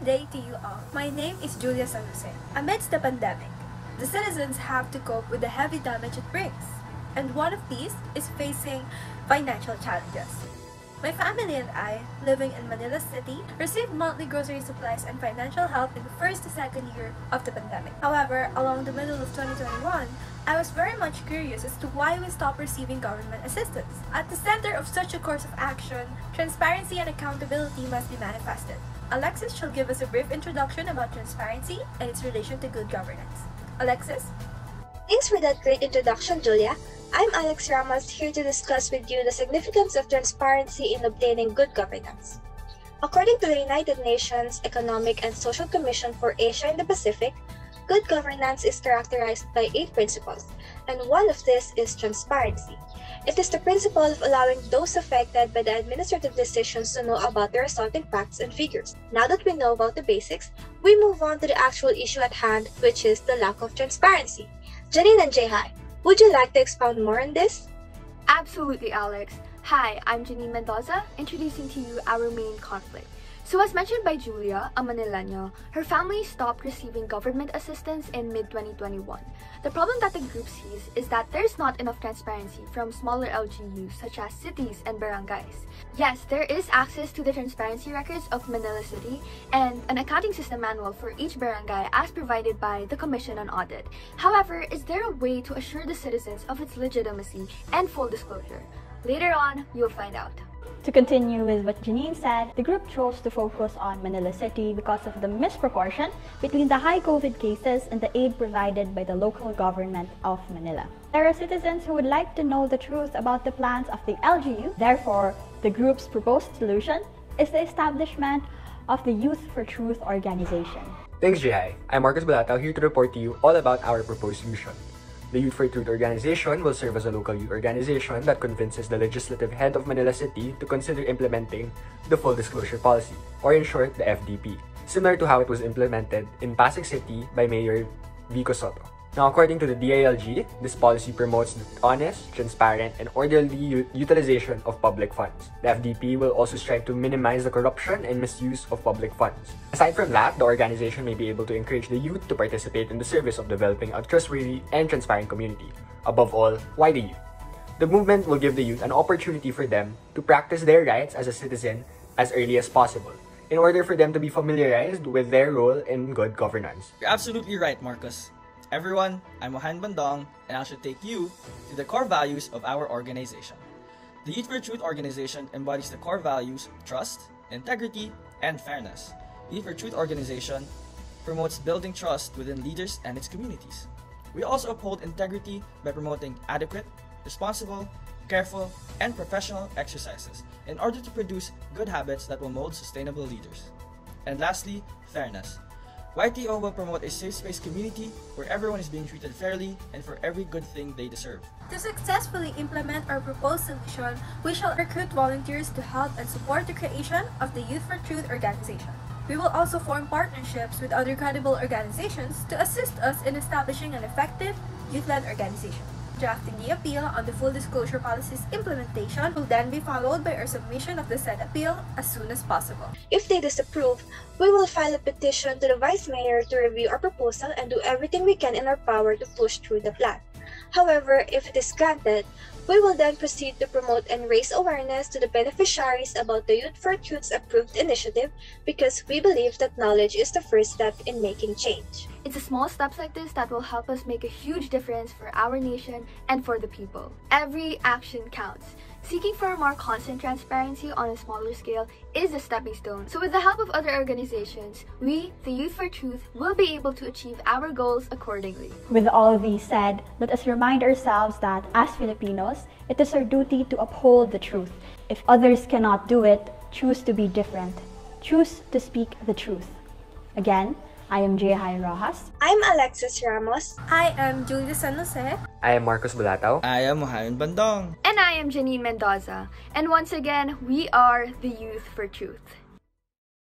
day to you all. My name is Julia San Jose. Amidst the pandemic, the citizens have to cope with the heavy damage it brings, and one of these is facing financial challenges. My family and I, living in Manila City, received monthly grocery supplies and financial help in the first to second year of the pandemic. However, along the middle of 2021, I was very much curious as to why we stopped receiving government assistance. At the center of such a course of action, transparency and accountability must be manifested. Alecxis shall give us a brief introduction about transparency and its relation to good governance. Alecxis? Thanks for that great introduction, Julia. I'm Alex Ramos, here to discuss with you the significance of transparency in obtaining good governance. According to the United Nations Economic and Social Commission for Asia and the Pacific, good governance is characterized by 8 principles, and one of these is transparency. It is the principle of allowing those affected by the administrative decisions to know about the resulting facts and figures. Now that we know about the basics, we move on to the actual issue at hand, which is the lack of transparency. Janine and Jehielle, would you like to expound more on this? Absolutely, Alex. Hi, I'm Janine MENDOZA, introducing to you our main conflict. So as mentioned by Julia, a Manileño, her family stopped receiving government assistance in mid-2021. The problem that the group sees is that there's not enough transparency from smaller LGUs such as cities and barangays. Yes, there is access to the transparency records of Manila City and an accounting system manual for each barangay as provided by the Commission on Audit. However, is there a way to assure the citizens of its legitimacy and full disclosure? Later on, you'll find out. To continue with what Janine said, the group chose to focus on Manila City because of the misproportion between the high COVID cases and the aid provided by the local government of Manila. There are citizens who would like to know the truth about the plans of the LGU. Therefore, the group's proposed solution is the establishment of the Youth for Truth organization. Thanks, Jehielle. I'm Markkus here to report to you all about our proposed solution. The Youth for Truth organization will serve as a local youth organization that convinces the legislative head of Manila City to consider implementing the full disclosure policy, or in short, the FDP, similar to how it was implemented in Pasig City by Mayor Vico Soto. Now, according to the DILG, this policy promotes the honest, transparent, and orderly utilization of public funds. The FDP will also strive to minimize the corruption and misuse of public funds. Aside from that, the organization may be able to encourage the youth to participate in the service of developing a trustworthy and transparent community. Above all, why the youth? The movement will give the youth an opportunity for them to practice their rights as a citizen as early as possible, in order for them to be familiarized with their role in good governance. You're absolutely right, Markkus. Everyone, I'm Mohaimen, BANDONG, and I should take you to the core values of our organization. The Youth for Truth organization embodies the core values trust, integrity, and fairness. The Youth for Truth organization promotes building trust within leaders and its communities. We also uphold integrity by promoting adequate, responsible, careful, and professional exercises in order to produce good habits that will mold sustainable leaders. And lastly, fairness. YTO will promote a safe-space community where everyone is being treated fairly and for every good thing they deserve. To successfully implement our proposed solution, we shall recruit volunteers to help and support the creation of the Youth for Truth organization. We will also form partnerships with other credible organizations to assist us in establishing an effective youth-led organization. Drafting the appeal on the full disclosure policy's implementation will then be followed by our submission of the said appeal as soon as possible. If they disapprove, we will file a petition to the Vice Mayor to review our proposal and do everything we can in our power to push through the plan. However, if it is granted, we will then proceed to promote and raise awareness to the beneficiaries about the Youth for Truth's approved initiative because we believe that knowledge is the first step in making change. It's the small steps like this that will help us make a huge difference for our nation and for the people. Every action counts. Seeking for a more constant transparency on a smaller scale is a stepping stone. So with the help of other organizations, we, the Youth for Truth, will be able to achieve our goals accordingly. With all these said, let us remind ourselves that as Filipinos, it is our duty to uphold the truth. If others cannot do it, choose to be different. Choose to speak the truth. Again, I am Jehielle. I'm Alecxis Ramos. I am Julia San Jose. I am Markkus. I am Mohaimen, BANDONG. And I am Janine MENDOZA. And once again, we are the Youth for Truth.